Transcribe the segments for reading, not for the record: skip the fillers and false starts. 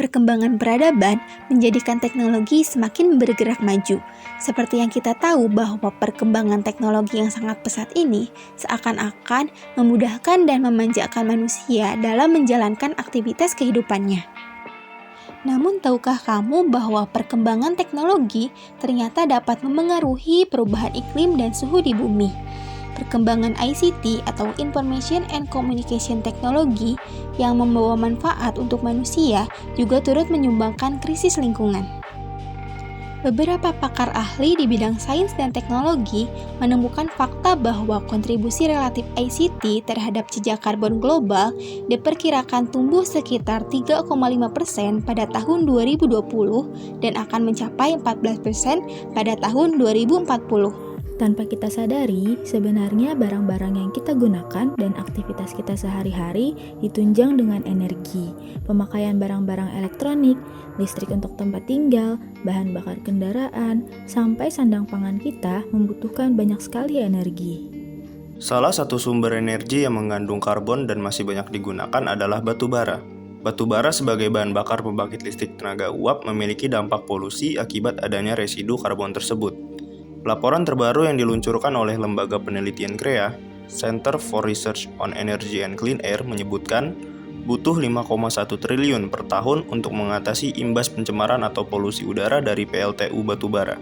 Perkembangan peradaban menjadikan teknologi semakin bergerak maju. Seperti yang kita tahu bahwa perkembangan teknologi yang sangat pesat ini seakan-akan memudahkan dan memanjakan manusia dalam menjalankan aktivitas kehidupannya. Namun tahukah kamu bahwa perkembangan teknologi ternyata dapat memengaruhi perubahan iklim dan suhu di bumi? Perkembangan ICT atau Information and Communication Technology yang membawa manfaat untuk manusia juga turut menyumbangkan krisis lingkungan. Beberapa pakar ahli di bidang sains dan teknologi menemukan fakta bahwa kontribusi relatif ICT terhadap jejak karbon global diperkirakan tumbuh sekitar 3,5% pada tahun 2020 dan akan mencapai 14% pada tahun 2040. Tanpa kita sadari, sebenarnya barang-barang yang kita gunakan dan aktivitas kita sehari-hari ditunjang dengan energi. Pemakaian barang-barang elektronik, listrik untuk tempat tinggal, bahan bakar kendaraan, sampai sandang pangan kita membutuhkan banyak sekali energi. Salah satu sumber energi yang mengandung karbon dan masih banyak digunakan adalah batu bara. Batu bara sebagai bahan bakar pembangkit listrik tenaga uap memiliki dampak polusi akibat adanya residu karbon tersebut. Laporan terbaru yang diluncurkan oleh Lembaga Penelitian CREA, Center for Research on Energy and Clean Air menyebutkan butuh 5,1 triliun per tahun untuk mengatasi imbas pencemaran atau polusi udara dari PLTU batubara.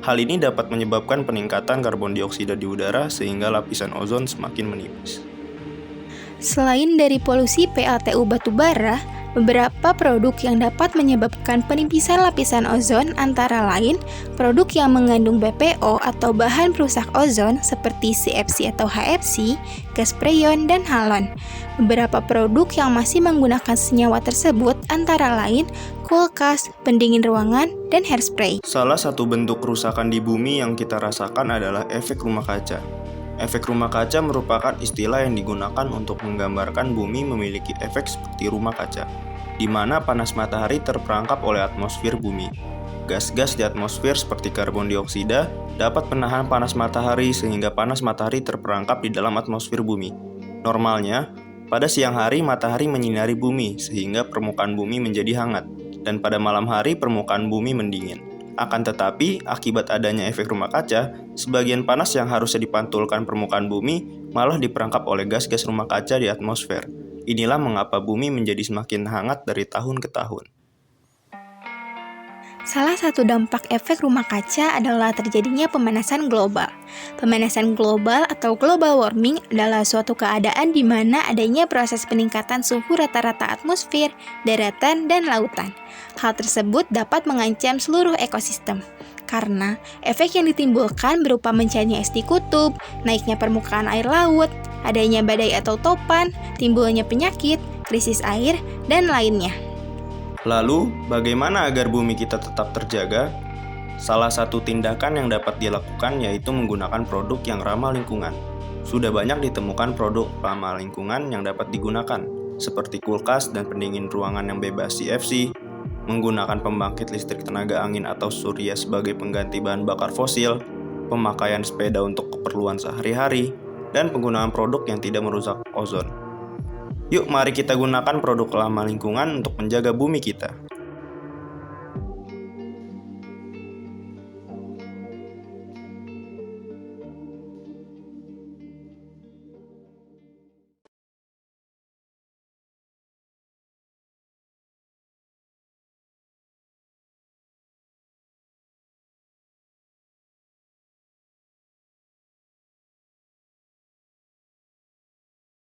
Hal ini dapat menyebabkan peningkatan karbon dioksida di udara sehingga lapisan ozon semakin menipis. Selain dari polusi PLTU batubara, beberapa produk yang dapat menyebabkan penipisan lapisan ozon antara lain produk yang mengandung BPO atau bahan perusak ozon seperti CFC atau HFC, gas freon, dan halon. Beberapa produk yang masih menggunakan senyawa tersebut antara lain kulkas, pendingin ruangan, dan hairspray. Salah satu bentuk kerusakan di bumi yang kita rasakan adalah efek rumah kaca. Efek rumah kaca merupakan istilah yang digunakan untuk menggambarkan bumi memiliki efek seperti rumah kaca, di mana panas matahari terperangkap oleh atmosfer bumi. Gas-gas di atmosfer seperti karbon dioksida dapat menahan panas matahari sehingga panas matahari terperangkap di dalam atmosfer bumi. Normalnya, pada siang hari matahari menyinari bumi sehingga permukaan bumi menjadi hangat, dan pada malam hari permukaan bumi mendingin. Akan tetapi, akibat adanya efek rumah kaca, sebagian panas yang harusnya dipantulkan permukaan bumi malah diperangkap oleh gas-gas rumah kaca di atmosfer. Inilah mengapa bumi menjadi semakin hangat dari tahun ke tahun. Salah satu dampak efek rumah kaca adalah terjadinya pemanasan global. Pemanasan global atau global warming adalah suatu keadaan di mana adanya proses peningkatan suhu rata-rata atmosfer, daratan, dan lautan. Hal tersebut dapat mengancam seluruh ekosistem, karena efek yang ditimbulkan berupa mencairnya es di kutub, naiknya permukaan air laut, adanya badai atau topan, timbulnya penyakit, krisis air, dan lainnya. Lalu, bagaimana agar bumi kita tetap terjaga? Salah satu tindakan yang dapat dilakukan yaitu menggunakan produk yang ramah lingkungan. Sudah banyak ditemukan produk ramah lingkungan yang dapat digunakan, seperti kulkas dan pendingin ruangan yang bebas CFC, menggunakan pembangkit listrik tenaga angin atau surya sebagai pengganti bahan bakar fosil, pemakaian sepeda untuk keperluan sehari-hari, dan penggunaan produk yang tidak merusak ozon. Yuk, mari kita gunakan produk ramah lingkungan untuk menjaga bumi kita.